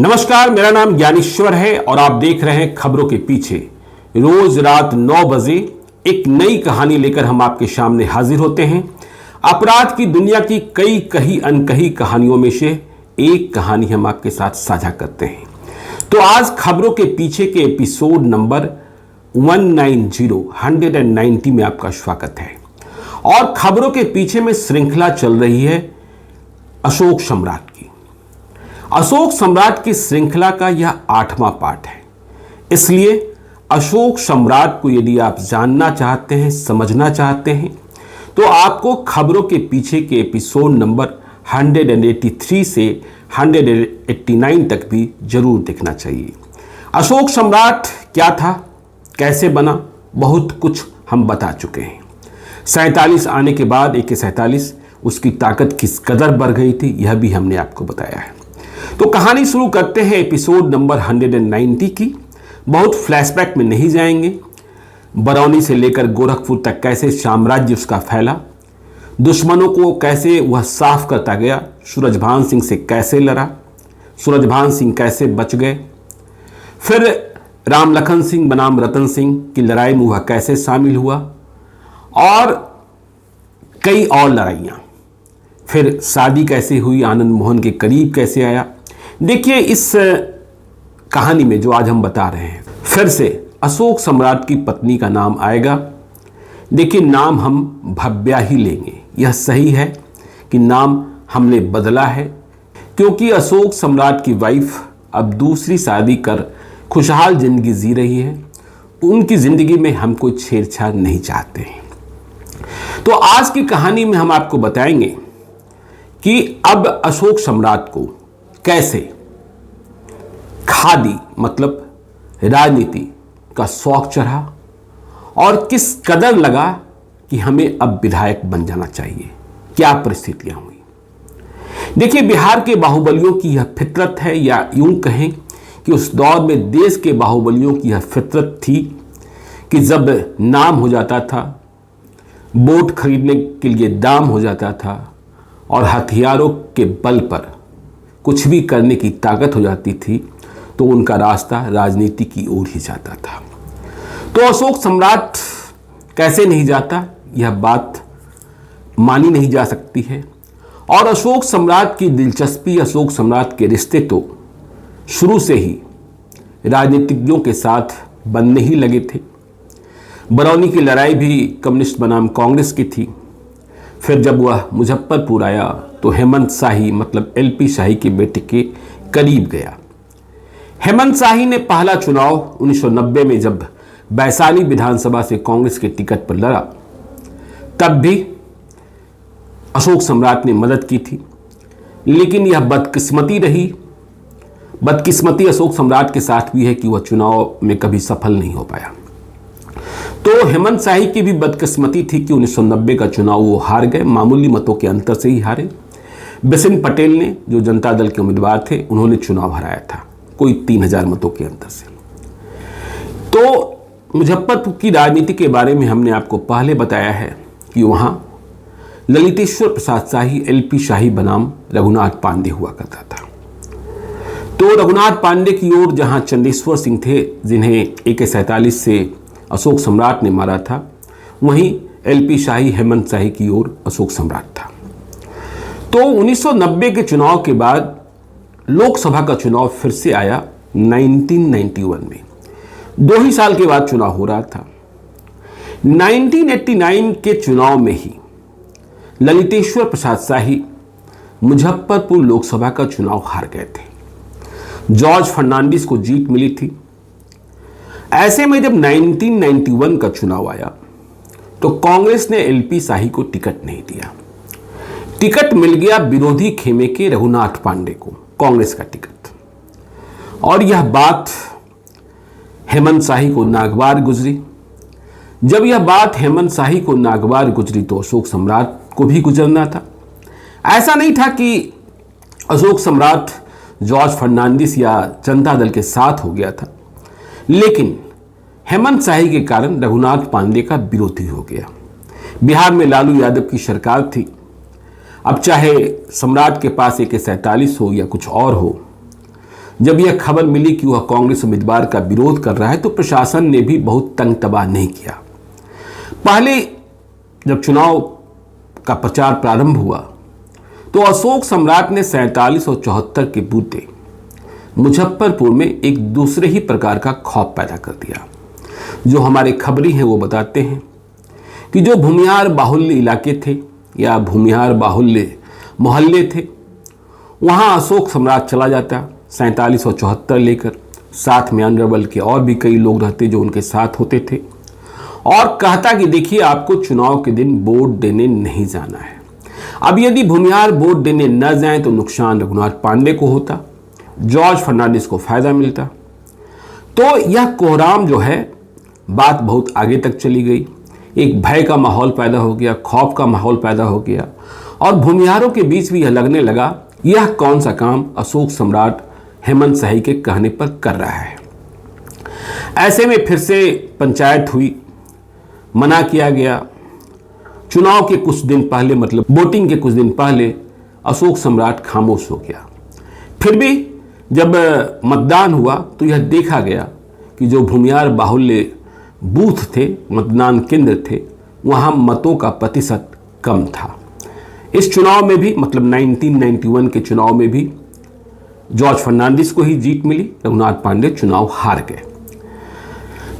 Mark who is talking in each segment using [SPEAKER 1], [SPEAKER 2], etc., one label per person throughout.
[SPEAKER 1] नमस्कार, मेरा नाम ज्ञानेश्वर है और आप देख रहे हैं खबरों के पीछे। रोज रात 9 बजे एक नई कहानी लेकर हम आपके सामने हाजिर होते हैं। अपराध की दुनिया की कई कही अनकही कहानियों में से एक कहानी हम आपके साथ साझा करते हैं। तो आज खबरों के पीछे के एपिसोड नंबर 190 में आपका स्वागत है। और खबरों के पीछे में श्रृंखला चल रही है अशोक सम्राट की। अशोक सम्राट की श्रृंखला का यह 8वां पार्ट है। इसलिए अशोक सम्राट को यदि आप जानना चाहते हैं, समझना चाहते हैं, तो आपको खबरों के पीछे के एपिसोड नंबर 183 से 189 तक भी जरूर देखना चाहिए। अशोक सम्राट क्या था, कैसे बना, बहुत कुछ हम बता चुके हैं। 47 आने के बाद AK-47 उसकी ताकत किस कदर बढ़ गई थी, यह भी हमने आपको बताया है। तो कहानी शुरू करते हैं एपिसोड नंबर 190 की। बहुत फ्लैशबैक में नहीं जाएंगे। बरौनी से लेकर गोरखपुर तक कैसे साम्राज्य उसका फैला, दुश्मनों को कैसे वह साफ करता गया, सूरजभान सिंह से कैसे लड़ा, सूरजभान सिंह कैसे बच गए, फिर राम लखन सिंह बनाम रतन सिंह की लड़ाई में वह कैसे शामिल हुआ, और कई और लड़ाइयाँ। फिर शादी कैसे हुई, आनंद मोहन के करीब कैसे आया। देखिए, इस कहानी में जो आज हम बता रहे हैं, फिर से अशोक सम्राट की पत्नी का नाम आएगा। देखिए, नाम हम भव्या ही लेंगे। यह सही है कि नाम हमने बदला है, क्योंकि अशोक सम्राट की वाइफ अब दूसरी शादी कर खुशहाल जिंदगी जी रही है। उनकी जिंदगी में हम कोई छेड़छाड़ नहीं चाहते हैं। तो आज की कहानी में हम आपको बताएंगे कि अब अशोक सम्राट को कैसे खादी मतलब राजनीति का शौक चढ़ा और किस कदर लगा कि हमें अब विधायक बन जाना चाहिए, क्या परिस्थितियां हुई। देखिए, बिहार के बाहुबलियों की यह फितरत है, या यूं कहें कि उस दौर में देश के बाहुबलियों की यह फितरत थी कि जब नाम हो जाता था, वोट खरीदने के लिए दाम हो जाता था और हथियारों के बल पर कुछ भी करने की ताकत हो जाती थी, तो उनका रास्ता राजनीति की ओर ही जाता था। तो अशोक सम्राट कैसे नहीं जाता, यह बात मानी नहीं जा सकती है। और अशोक सम्राट की दिलचस्पी, अशोक सम्राट के रिश्ते तो शुरू से ही राजनीतिज्ञों के साथ बनने ही लगे थे। बरौनी की लड़ाई भी कम्युनिस्ट बनाम कांग्रेस की थी। फिर जब वह मुजफ्फरपुर आया तो हेमंत शाही मतलब LP शाही के बेटे के करीब गया। हेमंत शाही ने पहला चुनाव 1990 में जब वैशाली विधानसभा से कांग्रेस के टिकट पर लड़ा, तब भी अशोक सम्राट ने मदद की थी। लेकिन यह बदकिस्मती रही। बदकिस्मती अशोक सम्राट के साथ भी है कि वह चुनाव में कभी सफल नहीं हो पाया। तो हेमंत शाही की भी बदकिस्मती थी कि 1990 का चुनाव वो हार गए, मामूली मतों के अंतर से ही हारे। बिसिन पटेल ने, जो जनता दल के उम्मीदवार थे, उन्होंने चुनाव हराया था कोई 3000 मतों के अंतर से। तो मुजफ्फरपुर की राजनीति के बारे में हमने आपको पहले बताया है कि वहाँ ललितेश्वर प्रसाद शाही LP शाही बनाम रघुनाथ पांडे हुआ करता था। तो रघुनाथ पांडे की ओर जहाँ चंदेश्वर सिंह थे, जिन्हें AK-47 से अशोक सम्राट ने मारा था, वहीं LP शाही हेमंत शाही की ओर अशोक सम्राट था। तो 1990 के चुनाव के बाद लोकसभा का चुनाव फिर से आया 1991 में। 2 ही साल के बाद चुनाव हो रहा था। 1989 के चुनाव में ही ललितेश्वर प्रसाद शाही मुजफ्फरपुर लोकसभा का चुनाव हार गए थे। जॉर्ज फर्नांडिस को जीत मिली थी। ऐसे में जब 1991 का चुनाव आया तो कांग्रेस ने LP शाही को टिकट नहीं दिया। टिकट मिल गया विरोधी खेमे के रघुनाथ पांडे को, कांग्रेस का टिकट। और यह बात हेमंत शाही को नागवार गुजरी। जब यह बात हेमंत शाही को नागवार गुजरी तो अशोक सम्राट को भी गुजरना था। ऐसा नहीं था कि अशोक सम्राट जॉर्ज फर्नांडिस या जनता दल के साथ हो गया था, लेकिन हेमंत शाही के कारण रघुनाथ पांडे का विरोधी हो गया। बिहार में लालू यादव की सरकार थी। अब चाहे सम्राट के पास AK-47 हो या कुछ और हो, जब यह खबर मिली कि वह कांग्रेस उम्मीदवार का विरोध कर रहा है तो प्रशासन ने भी बहुत तंग तबाह नहीं किया। पहले जब चुनाव का प्रचार प्रारंभ हुआ तो अशोक सम्राट ने 47 और 74 के बूते मुजफ्फरपुर में एक दूसरे ही प्रकार का खौफ पैदा कर दिया। जो हमारे खबरी हैं वो बताते हैं कि जो भूमिहार बाहुल्य इलाके थे या भूमिहार बाहुल्य मोहल्ले थे, वहाँ अशोक सम्राट चला जाता 47 और 74 लेकर, साथ में अंडरवर्ल्ड के और भी कई लोग रहते जो उनके साथ होते थे, और कहता कि देखिए आपको चुनाव के दिन वोट देने नहीं जाना है। अब यदि भूमिहार वोट देने न जाएं तो नुकसान रघुनाथ पांडे को होता, जॉर्ज फर्नांडिस को फायदा मिलता। तो यह कोहराम जो है, बात बहुत आगे तक चली गई। एक भय का माहौल पैदा हो गया, खौफ का माहौल पैदा हो गया, और भूमिहारों के बीच भी यह लगने लगा यह कौन सा काम अशोक सम्राट हेमंत शाही के कहने पर कर रहा है। ऐसे में फिर से पंचायत हुई, मना किया गया। चुनाव के कुछ दिन पहले, मतलब वोटिंग के कुछ दिन पहले, अशोक सम्राट खामोश हो गया। फिर भी जब मतदान हुआ तो यह देखा गया कि जो भूमिहार बाहुल्य बूथ थे, मतदान केंद्र थे, वहाँ मतों का प्रतिशत कम था। इस चुनाव में भी, मतलब 1991 के चुनाव में भी जॉर्ज फर्नांडिस को ही जीत मिली, रघुनाथ पांडे चुनाव हार गए।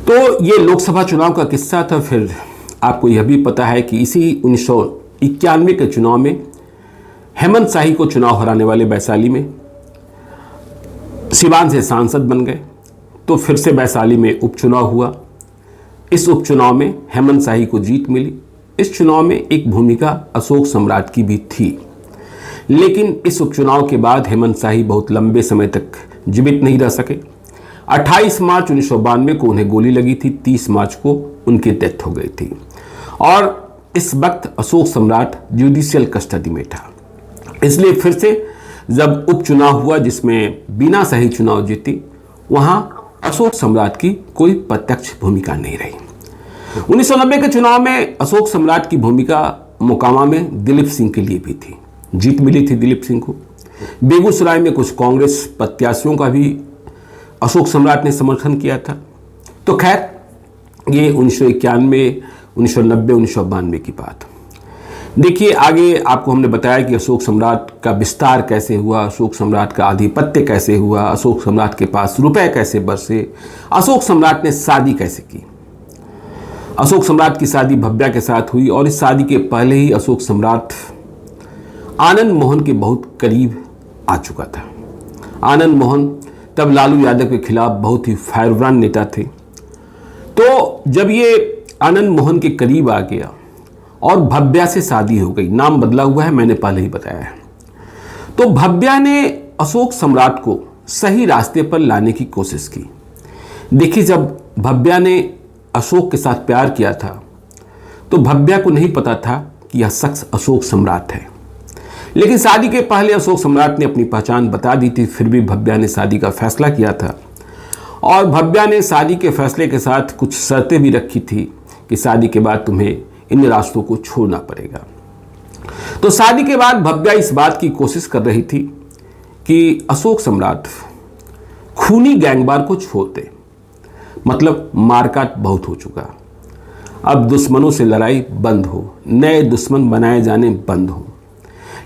[SPEAKER 1] तो ये लोकसभा चुनाव का किस्सा था। फिर आपको यह भी पता है कि इसी 1991 के चुनाव में हेमंत शाही को चुनाव हराने वाले वैशाली में सिवान से सांसद बन गए। तो फिर से वैशाली में उपचुनाव हुआ। इस उपचुनाव में हेमंत शाही को जीत मिली। इस चुनाव में एक भूमिका अशोक सम्राट की भी थी, लेकिन इस उपचुनाव के बाद हेमंत शाही बहुत लंबे समय तक जीवित नहीं रह सके। 28 मार्च 1992 को उन्हें गोली लगी थी, 30 मार्च को उनकी डेथ हो गई थी, और इस वक्त अशोक सम्राट जुडिशियल कस्टडी में था। इसलिए फिर से जब उपचुनाव हुआ जिसमें बिना सही चुनाव जीती, वहां अशोक सम्राट की कोई प्रत्यक्ष भूमिका नहीं रही। 1990 के चुनाव में अशोक सम्राट की भूमिका मोकामा में दिलीप सिंह के लिए भी थी, जीत मिली थी दिलीप सिंह को। बेगूसराय में कुछ कांग्रेस प्रत्याशियों का भी अशोक सम्राट ने समर्थन किया था। तो खैर, ये 1991, 1990, 1992 की बात। देखिए आगे आपको हमने बताया कि अशोक सम्राट का विस्तार कैसे हुआ, अशोक सम्राट का आधिपत्य कैसे हुआ, अशोक सम्राट के पास रुपए कैसे बरसे, अशोक सम्राट ने शादी कैसे की। अशोक सम्राट की शादी भव्या के साथ हुई, और इस शादी के पहले ही अशोक सम्राट आनंद मोहन के बहुत करीब आ चुका था। आनंद मोहन तब लालू यादव के खिलाफ बहुत ही फायरब्रांड नेता थे। तो जब ये आनंद मोहन के करीब आ गया और भव्या से शादी हो गई, नाम बदला हुआ है, मैंने पहले ही बताया है, तो भव्या ने अशोक सम्राट को सही रास्ते पर लाने की कोशिश की। देखिए, जब भव्या ने अशोक के साथ प्यार किया था तो भव्या को नहीं पता था कि यह शख्स अशोक सम्राट है, लेकिन शादी के पहले अशोक सम्राट ने अपनी पहचान बता दी थी। फिर भी भव्या ने शादी का फैसला किया था, और भव्या ने शादी के फैसले के साथ कुछ शर्तें भी रखी थी कि शादी के बाद तुम्हें इन रास्तों को छोड़ना पड़ेगा। तो शादी के बाद भव्या इस बात की कोशिश कर रही थी कि अशोक सम्राट खूनी गैंगवार को छोड़ दे, मतलब मारकाट बहुत हो चुका, अब दुश्मनों से लड़ाई बंद हो, नए दुश्मन बनाए जाने बंद हो।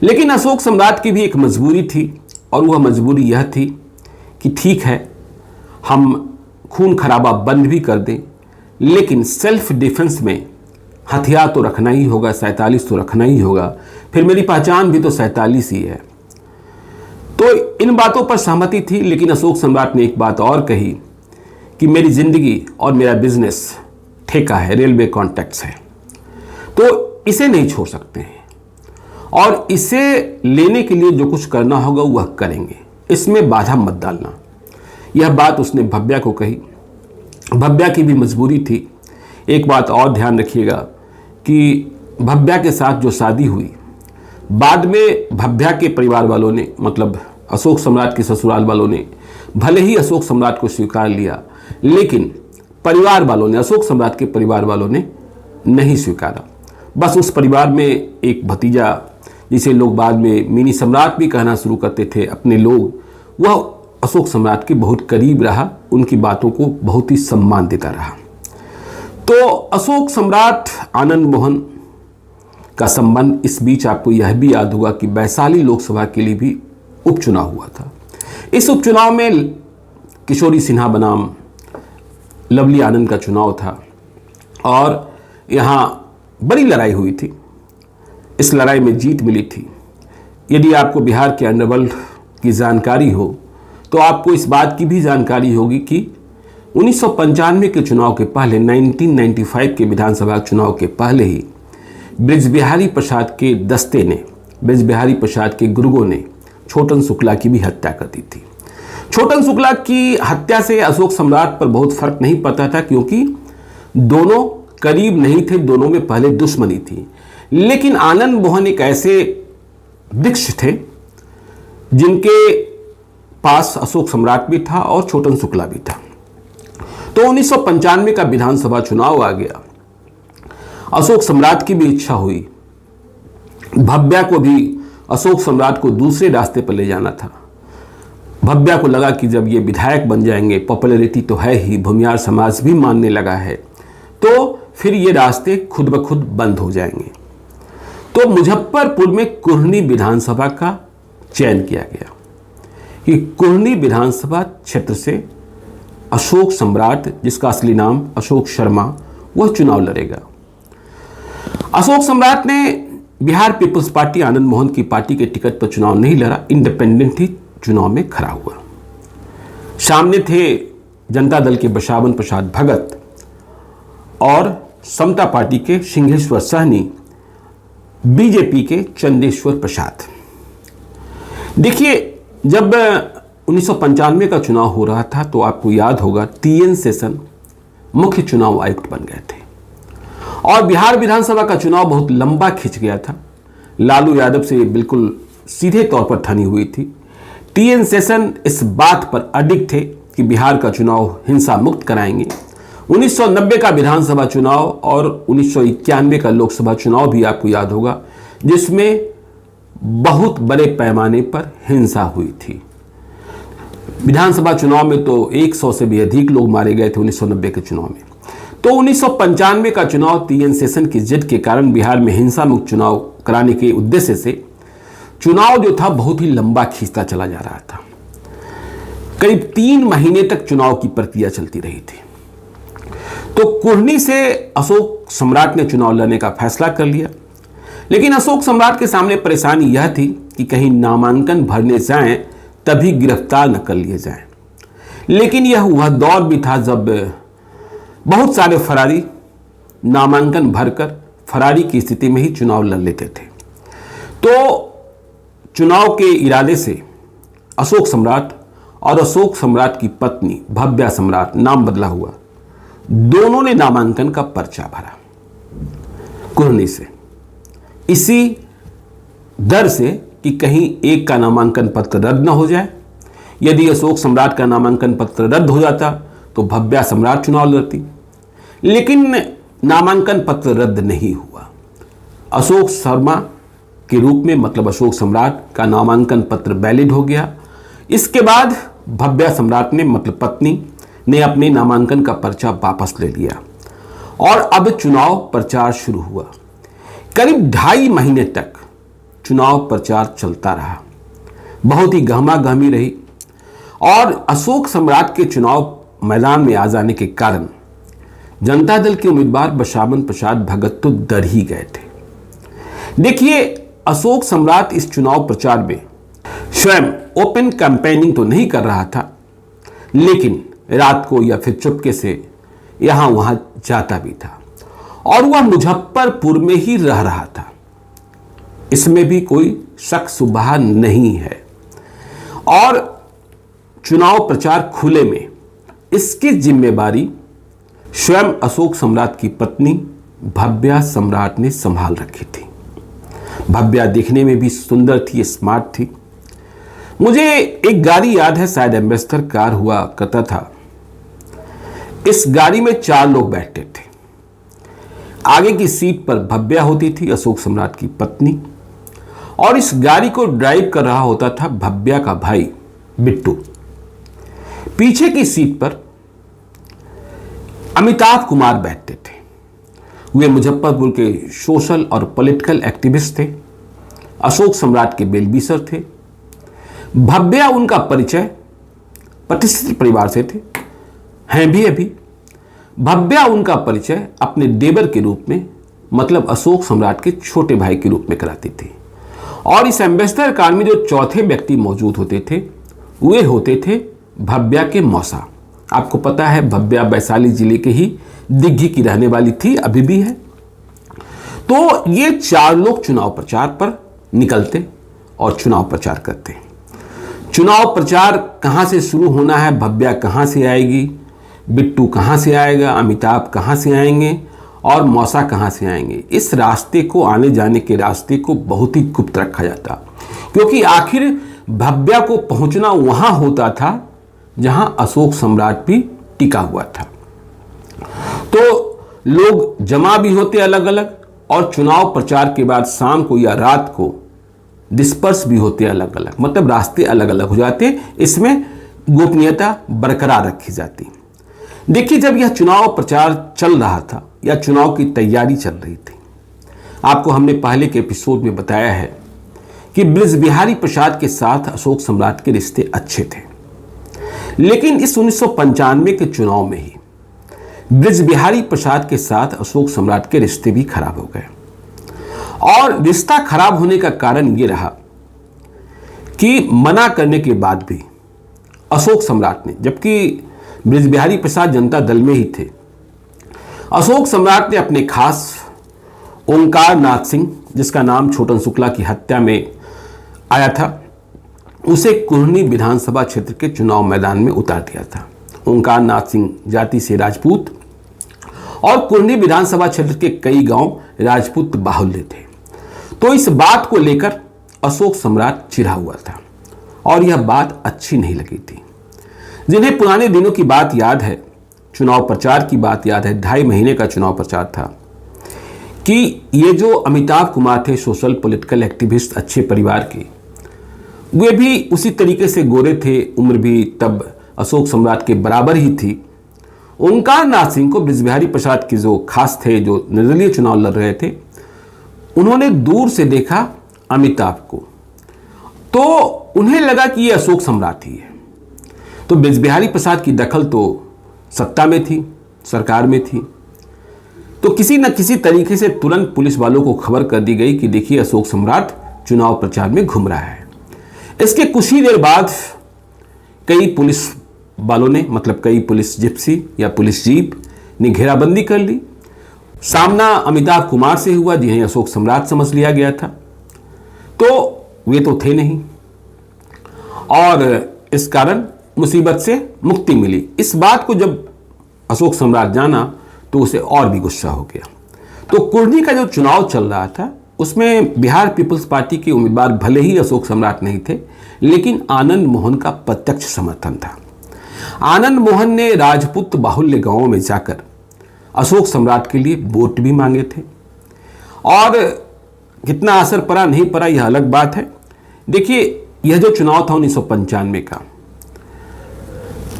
[SPEAKER 1] लेकिन अशोक सम्राट की भी एक मजबूरी थी, और वह मजबूरी यह थी कि ठीक है, हम खून खराबा बंद भी कर दें, लेकिन सेल्फ डिफेंस में हथियार तो रखना ही होगा, 47 तो रखना ही होगा, फिर मेरी पहचान भी तो 47 ही है। तो इन बातों पर सहमति थी, लेकिन अशोक सम्राट ने एक बात और कही कि मेरी जिंदगी और मेरा बिजनेस ठेका है, रेलवे कॉन्ट्रैक्ट्स है, तो इसे नहीं छोड़ सकते हैं, और इसे लेने के लिए जो कुछ करना होगा वह करेंगे, इसमें बाधा मत डालना। यह बात उसने भव्या को कही। भव्या की भी मजबूरी थी। एक बात और ध्यान रखिएगा कि भव्या के साथ जो शादी हुई, बाद में भव्या के परिवार वालों ने, मतलब अशोक सम्राट के ससुराल वालों ने भले ही अशोक सम्राट को स्वीकार लिया, लेकिन परिवार वालों ने, अशोक सम्राट के परिवार वालों ने नहीं स्वीकारा। बस उस परिवार में एक भतीजा, जिसे लोग बाद में मिनी सम्राट भी कहना शुरू करते थे अपने लोग, वह अशोक सम्राट के बहुत करीब रहा, उनकी बातों को बहुत ही सम्मान देता रहा। तो अशोक सम्राट आनंद मोहन का संबंध, इस बीच आपको यह भी याद होगा कि वैशाली लोकसभा के लिए भी उपचुनाव हुआ था। इस उपचुनाव में किशोरी सिन्हा बनाम लवली आनंद का चुनाव था और यहाँ बड़ी लड़ाई हुई थी। इस लड़ाई में जीत मिली थी। यदि आपको बिहार के अंडरवर्ल्ड की जानकारी हो तो आपको इस बात की भी जानकारी होगी कि 1995 के चुनाव के पहले, 1995 के विधानसभा चुनाव के पहले ही बृजबिहारी प्रसाद के दस्ते ने, बृजबिहारी प्रसाद के गुर्गों ने छोटन शुक्ला की भी हत्या कर दी थी। छोटन शुक्ला की हत्या से अशोक सम्राट पर बहुत फर्क नहीं पड़ता था, क्योंकि दोनों करीब नहीं थे, दोनों में पहले दुश्मनी थी। लेकिन आनंद मोहन एक ऐसे वृक्ष थे जिनके पास अशोक सम्राट भी था और छोटन शुक्ला भी था। तो 1995 का विधानसभा चुनाव आ गया। अशोक सम्राट की भी इच्छा हुई, भव्या को भी अशोक सम्राट को दूसरे रास्ते पर ले जाना था। भव्या को लगा कि जब ये विधायक बन जाएंगे, पॉपुलैरिटी तो है ही, भूमियार समाज भी मानने लगा है, तो फिर ये रास्ते खुद ब खुद बंद हो जाएंगे। तो मुजफ्फरपुर में कुर्नी विधानसभा का चयन किया गया कि कुर्नी विधानसभा क्षेत्र से अशोक सम्राट, जिसका असली नाम अशोक शर्मा, वह चुनाव लड़ेगा। अशोक सम्राट ने बिहार पीपल्स पार्टी, आनंद मोहन की पार्टी के टिकट पर चुनाव नहीं लड़ा, इंडिपेंडेंट ही चुनाव में खड़ा हुआ। सामने थे जनता दल के बसावन प्रसाद भगत और समता पार्टी के सिंहेश्वर सहनी, बीजेपी के चंदेश्वर प्रसाद। देखिए, जब 1995 का चुनाव हो रहा था तो आपको याद होगा TN सेशन मुख्य चुनाव आयुक्त बन गए थे और बिहार विधानसभा का चुनाव बहुत लंबा खिंच गया था। लालू यादव से बिल्कुल सीधे तौर पर ठनी हुई थी। TN सेशन इस बात पर अडिग थे कि बिहार का चुनाव हिंसा मुक्त कराएंगे। 1990 का विधानसभा चुनाव और 1991 का लोकसभा चुनाव भी आपको याद होगा, जिसमें बहुत बड़े पैमाने पर हिंसा हुई थी। विधानसभा चुनाव में तो 100 से भी अधिक लोग मारे गए थे 1990 के चुनाव में। तो 1995 का चुनाव TN सेशन की जिद के कारण बिहार में हिंसा मुक्त चुनाव कराने के उद्देश्य से चुनाव जो था बहुत ही लंबा खींचता चला जा रहा था। करीब 3 महीने तक चुनाव की प्रक्रिया चलती रही थी। तो कुर्नी से अशोक सम्राट ने चुनाव लड़ने का फैसला कर लिया, लेकिन अशोक सम्राट के सामने परेशानी यह थी कि कहीं नामांकन भरने जाएं तभी गिरफ्तार न कर लिए जाएं। लेकिन यह वह दौर भी था जब बहुत सारे फरारी नामांकन भरकर फरारी की स्थिति में ही चुनाव लड़ लेते थे। तो चुनाव के इरादे से अशोक सम्राट और अशोक सम्राट की पत्नी भव्या सम्राट, नाम बदला हुआ, दोनों ने नामांकन का पर्चा भरा कुर्नी से, इसी डर से कि कहीं एक का नामांकन पत्र रद्द न हो जाए। यदि अशोक सम्राट का नामांकन पत्र रद्द हो जाता तो भव्या सम्राट चुनाव लड़ती, लेकिन नामांकन पत्र रद्द नहीं हुआ। अशोक शर्मा के रूप में, मतलब अशोक सम्राट का नामांकन पत्र वैलिड हो गया। इसके बाद भव्या सम्राट ने, मतलब पत्नी ने, अपने नामांकन का पर्चा वापस ले लिया और अब चुनाव प्रचार शुरू हुआ। करीब 2.5 महीने तक चुनाव प्रचार चलता रहा, बहुत ही गहमागहमी रही और अशोक सम्राट के चुनाव मैदान में आ जाने के कारण जनता दल के उम्मीदवार बसावन प्रसाद भगत तो डर ही गए थे। देखिए, अशोक सम्राट इस चुनाव प्रचार में स्वयं ओपन कैंपेनिंग तो नहीं कर रहा था, लेकिन रात को या फिर चुपके से यहां वहां जाता भी था और वह मुजफ्फरपुर में ही रह रहा था। इसमें भी कोई शक शुबहा नहीं है। और चुनाव प्रचार खुले में इसकी जिम्मेदारी स्वयं अशोक सम्राट की पत्नी भव्या सम्राट ने संभाल रखी थी। भव्या देखने में भी सुंदर थी, स्मार्ट थी। मुझे एक गाड़ी याद है, शायद एम्बेसडर कार हुआ करता था। इस गाड़ी में 4 लोग बैठते थे। आगे की सीट पर भव्या होती थी, अशोक सम्राट की पत्नी, और इस गाड़ी को ड्राइव कर रहा होता था भव्या का भाई बिट्टू। पीछे की सीट पर अमिताभ कुमार बैठते थे। वे मुजफ्फरपुर के सोशल और पॉलिटिकल एक्टिविस्ट थे, अशोक सम्राट के वेलविशर थे। भव्या उनका परिचय प्रतिष्ठित परिवार से थे, हैं भी अभी। भव्या उनका परिचय अपने देवर के रूप में, मतलब अशोक सम्राट के छोटे भाई के रूप में कराती थी। और इस एम्बेसडर कार में जो चौथे व्यक्ति मौजूद होते थे वे होते थे भव्या के मौसा। आपको पता है भव्या वैशाली जिले के ही दिग्घी की रहने वाली थी, अभी भी है। तो ये चार लोग चुनाव प्रचार पर निकलते और चुनाव प्रचार करते। चुनाव प्रचार कहां से शुरू होना है, भव्या कहां से आएगी, बिट्टू कहां से आएगा, अमिताभ कहां से आएंगे और मौसा कहां से आएंगे, इस रास्ते को, आने जाने के रास्ते को बहुत ही गुप्त रखा जाता, क्योंकि आखिर भव्या को पहुंचना वहां होता था जहां अशोक सम्राट भी टिका हुआ था। तो लोग जमा भी होते अलग अलग और चुनाव प्रचार के बाद शाम को या रात को डिस्पर्स भी होते अलग अलग, मतलब रास्ते अलग अलग हो जाते। इसमें गोपनीयता बरकरार रखी जाती। देखिए, जब यह चुनाव प्रचार चल रहा था या चुनाव की तैयारी चल रही थी, आपको हमने पहले के एपिसोड में बताया है कि बृजबिहारी प्रसाद के साथ अशोक सम्राट के रिश्ते अच्छे थे। लेकिन इस 1995 के चुनाव में ही बृजबिहारी प्रसाद के साथ अशोक सम्राट के रिश्ते भी खराब हो गए। और रिश्ता खराब होने का कारण यह रहा कि मना करने के बाद भी अशोक सम्राट ने, जबकि बृजबिहारी प्रसाद जनता दल में ही थे, अशोक सम्राट ने अपने खास ओंकार नाथ सिंह, जिसका नाम छोटन शुक्ला की हत्या में आया था, उसे कुर्नी विधानसभा क्षेत्र के चुनाव मैदान में उतार दिया था। ओंकार नाथ सिंह जाति से राजपूत और कुर्नी विधानसभा क्षेत्र के कई गांव राजपूत बाहुल्य थे। तो इस बात को लेकर अशोक सम्राट चिढ़ा हुआ था और यह बात अच्छी नहीं लगी थी। जिन्हें पुराने दिनों की बात याद है, चुनाव प्रचार की बात याद है, 2.5 महीने का चुनाव प्रचार था, कि ये जो अमिताभ कुमार थे, सोशल पॉलिटिकल एक्टिविस्ट, अच्छे परिवार के, वे भी उसी तरीके से गोरे थे, उम्र भी तब अशोक सम्राट के बराबर ही थी। ओंकार नाथ सिंह को बृजबिहारी प्रसाद के जो खास थे, जो निर्दलीय चुनाव लड़ रहे थे, उन्होंने दूर से देखा अमिताभ को, तो उन्हें लगा कि ये अशोक सम्राट ही है। तो बृजबिहारी प्रसाद की दखल तो सत्ता में थी, सरकार में थी, तो किसी न किसी तरीके से तुरंत पुलिस वालों को खबर कर दी गई कि देखिए अशोक सम्राट चुनाव प्रचार में घूम रहा है। इसके कुछ ही देर बाद कई पुलिस वालों ने, मतलब कई पुलिस जिप्सी या पुलिस जीप ने घेराबंदी कर ली। सामना अमिताभ कुमार से हुआ, जिन्हें अशोक सम्राट समझ लिया गया था, तो वे तो थे नहीं और इस कारण मुसीबत से मुक्ति मिली। इस बात को जब अशोक सम्राट जाना तो उसे और भी गुस्सा हो गया। तो कुर्नी का जो चुनाव चल रहा था उसमें बिहार पीपल्स पार्टी के उम्मीदवार भले ही अशोक सम्राट नहीं थे, लेकिन आनंद मोहन का प्रत्यक्ष समर्थन था। आनंद मोहन ने राजपूत बाहुल्य गांवों में जाकर अशोक सम्राट के लिए वोट भी मांगे थे और कितना असर पड़ा नहीं पड़ा यह अलग बात है। देखिए, यह जो चुनाव था 1995 का,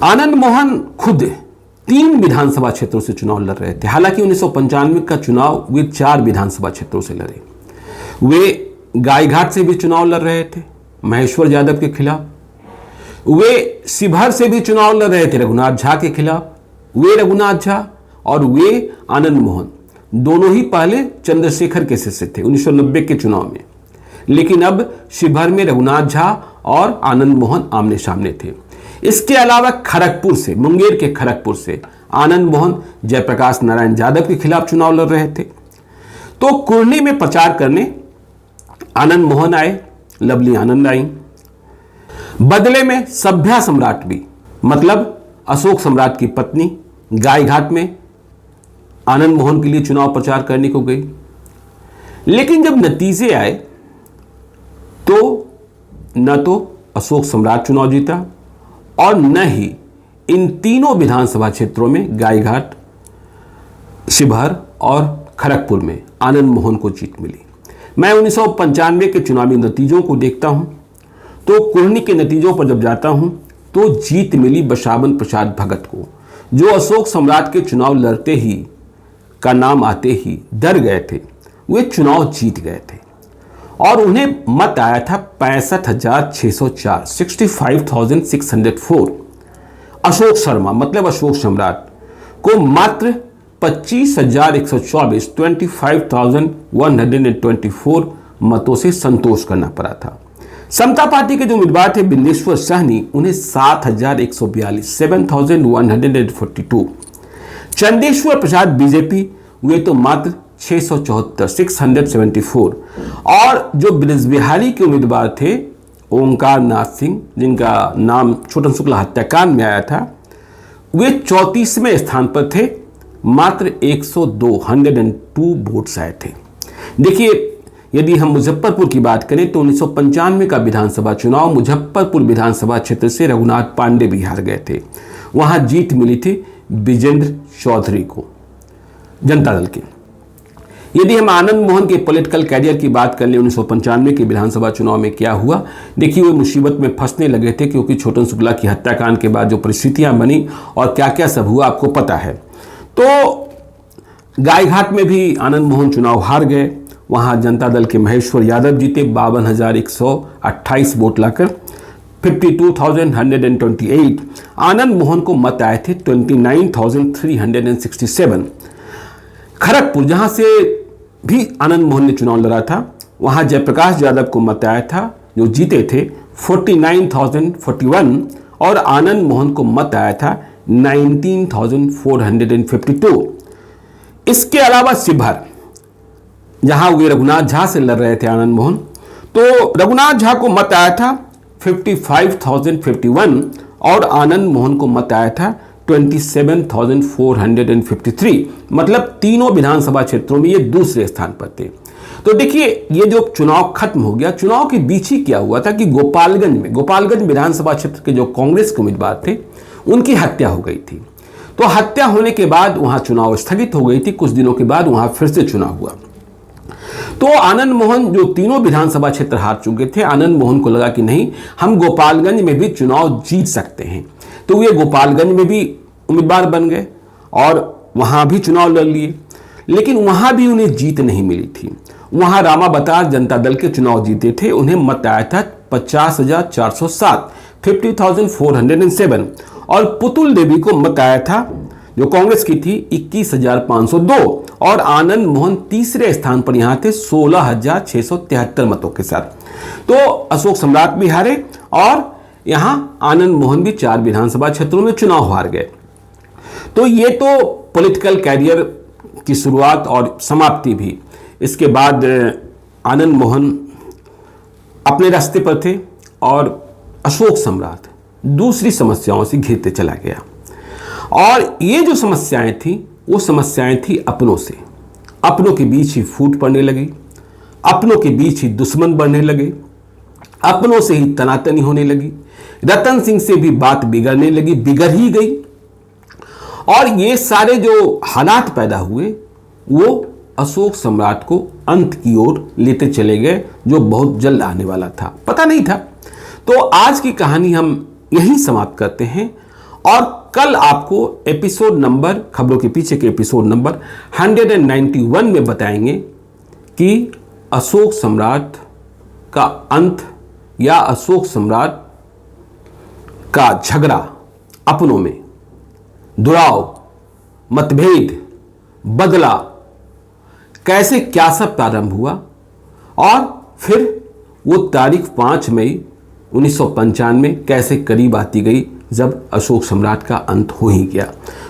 [SPEAKER 1] आनंद मोहन खुद 3 विधानसभा क्षेत्रों से चुनाव लड़ रहे थे। हालांकि 1995 का चुनाव वे 4 विधानसभा क्षेत्रों से लड़े। वे गायघाट से भी चुनाव लड़ रहे थे महेश्वर यादव के खिलाफ, वे शिवहर से भी चुनाव लड़ रहे थे रघुनाथ झा के खिलाफ। वे रघुनाथ झा और वे आनंद मोहन दोनों ही पहले चंद्रशेखर के शिष्य थे 1990 के चुनाव में, लेकिन अब शिवहर में रघुनाथ झा और आनंद मोहन आमने सामने थे। इसके अलावा खड़गपुर से, मुंगेर के खड़गपुर से आनंद मोहन जयप्रकाश नारायण यादव के खिलाफ चुनाव लड़ रहे थे। तो कुर्नी में प्रचार करने आनंद मोहन आए, लवली आनंद आई। बदले में सभ्या सम्राट भी, मतलब अशोक सम्राट की पत्नी, गायघाट में आनंद मोहन के लिए चुनाव प्रचार करने को गई। लेकिन जब नतीजे आए तो न तो अशोक सम्राट चुनाव जीता और न ही इन तीनों विधानसभा क्षेत्रों में, गायघाट, शिवहर और खड़गपुर में, आनंद मोहन को जीत मिली। मैं 1995 के चुनावी नतीजों को देखता हूं तो कुर्नी के नतीजों पर जब जाता हूं तो जीत मिली बसावन प्रसाद भगत को, जो अशोक सम्राट के चुनाव लड़ते ही का नाम आते ही डर गए थे। वे चुनाव जीत गए थे और उन्हें मत आया था 65,604, 65,604। अशोक शर्मा मतलब अशोक सम्राट को मात्र 25,124, 25,124 मतों से संतोष करना पड़ा था। समता पार्टी के जो उम्मीदवार थे बिंदेश्वर सहनी, उन्हें 7,142, 7,142। चंदेश्वर प्रसाद बीजेपी हुए तो मात्र 674, 674। और जो ब्रज बिहारी के उम्मीदवार थे ओंकार नाथ सिंह, जिनका नाम छोटन शुक्ला हत्याकांड में आया था, वे 34वें स्थान पर थे, मात्र 102, 102 वोट्स आए थे। देखिए, यदि हम मुजफ्फरपुर की बात करें तो 1995 का विधानसभा चुनाव मुजफ्फरपुर विधानसभा क्षेत्र से रघुनाथ पांडे भी हार गए थे। वहां जीत मिली थी विजेंद्र चौधरी को, जनता दल के। यदि हम आनंद मोहन के पॉलिटिकल कैरियर की बात कर लें, 1995 के विधानसभा चुनाव में क्या हुआ, देखिए, वे मुसीबत में फंसने लगे थे क्योंकि छोटन शुक्ला की हत्याकांड के बाद जो परिस्थितियां बनी और क्या क्या सब हुआ आपको पता है। तो गायघाट में भी आनंद मोहन चुनाव हार गए। वहां जनता दल के महेश्वर यादव जीते 52,128 वोट लाकर, 52,128। आनंद मोहन को मत आए थे 29,367। खड़गपुर, जहां से भी आनंद मोहन ने चुनाव लड़ा था, वहां जयप्रकाश यादव को मत आया था, जो जीते थे 49,041। और आनंद मोहन को मत आया था 19,452। इसके अलावा शिवहर, जहां वे रघुनाथ झा से लड़ रहे थे आनंद मोहन, तो रघुनाथ झा को मत आया था 55,051 और आनंद मोहन को मत आया था 27,453। मतलब तीनों विधानसभा क्षेत्रों में ये दूसरे स्थान पर थे। तो देखिए, ये जो चुनाव खत्म हो गया, चुनाव के बीच ही क्या हुआ था कि गोपालगंज विधानसभा क्षेत्र के जो कांग्रेस के उम्मीदवार थे, उनकी हत्या हो गई थी। तो हत्या होने के बाद वहां चुनाव स्थगित हो गई थी। कुछ दिनों के बाद वहां फिर से चुनाव हुआ। तो आनंद मोहन जो तीनों विधानसभा क्षेत्र हार चुके थे, आनंद मोहन को लगा कि नहीं, हम गोपालगंज में भी चुनाव जीत सकते हैं। तो वे गोपालगंज में भी उम्मीदवार बन गए और वहां भी चुनाव लड़ लिए, लेकिन वहां भी उन्हें जीत नहीं मिली थी। वहां रामावतार जनता दल के चुनाव जीते थे, उन्हें मत आया था 50,407, 50,407। और पुतुल देवी को मत आया था, जो कांग्रेस की थी, 21,502। और आनंद मोहन तीसरे स्थान पर यहां थे 16,673 मतों के साथ। तो अशोक सम्राट भी हारे और यहां आनंद मोहन भी 4 विधानसभा क्षेत्रों में चुनाव हार गए। तो ये तो पॉलिटिकल कैरियर की शुरुआत और समाप्ति भी। इसके बाद आनंद मोहन अपने रास्ते पर थे और अशोक सम्राट दूसरी समस्याओं से घिरते चला गया। और ये जो समस्याएं थी, वो समस्याएं थी अपनों से। अपनों के बीच ही फूट पड़ने लगी, अपनों के बीच ही दुश्मन बढ़ने लगे, अपनों से ही तनातनी होने लगी। रतन सिंह से भी बात बिगड़ने लगी, बिगड़ ही गई। और ये सारे जो हालात पैदा हुए, वो अशोक सम्राट को अंत की ओर लेते चले गए, जो बहुत जल्द आने वाला था, पता नहीं था। तो आज की कहानी हम यहीं समाप्त करते हैं और कल आपको एपिसोड नंबर, खबरों के पीछे के एपिसोड नंबर 191 में बताएंगे कि अशोक सम्राट का अंत या अशोक सम्राट का झगड़ा, अपनों में दुराव, मतभेद, बदला, कैसे क्या सब प्रारंभ हुआ और फिर वो तारीख 5 मई 1995 कैसे करीब आती गई जब अशोक सम्राट का अंत हो ही गया।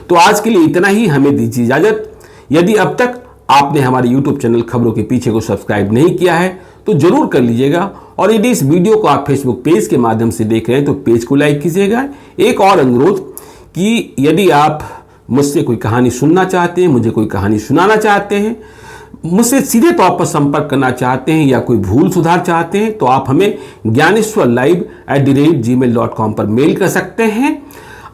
[SPEAKER 1] तो आज के लिए इतना ही, हमें दीजिए इजाजत। यदि अब तक आपने हमारे YouTube चैनल खबरों के पीछे को सब्सक्राइब नहीं किया है तो जरूर कर लीजिएगा। और यदि इस वीडियो को आप फेसबुक पेज के माध्यम से देख रहे हैं तो पेज को लाइक कीजिएगा। एक और अनुरोध कि यदि आप मुझसे कोई कहानी सुनना चाहते हैं, मुझे कोई कहानी सुनाना चाहते हैं, मुझसे सीधे तौर पर संपर्क करना चाहते हैं या कोई भूल सुधार चाहते हैं, तो आप हमें gyaneswarlive@gmail.com पर मेल कर सकते हैं।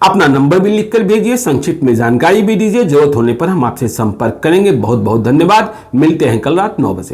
[SPEAKER 1] अपना नंबर भी लिखकर भेजिए, संक्षिप्त में जानकारी भी दीजिए। जरूरत होने पर हम आपसे संपर्क करेंगे। बहुत बहुत धन्यवाद। मिलते हैं कल रात 9 बजे।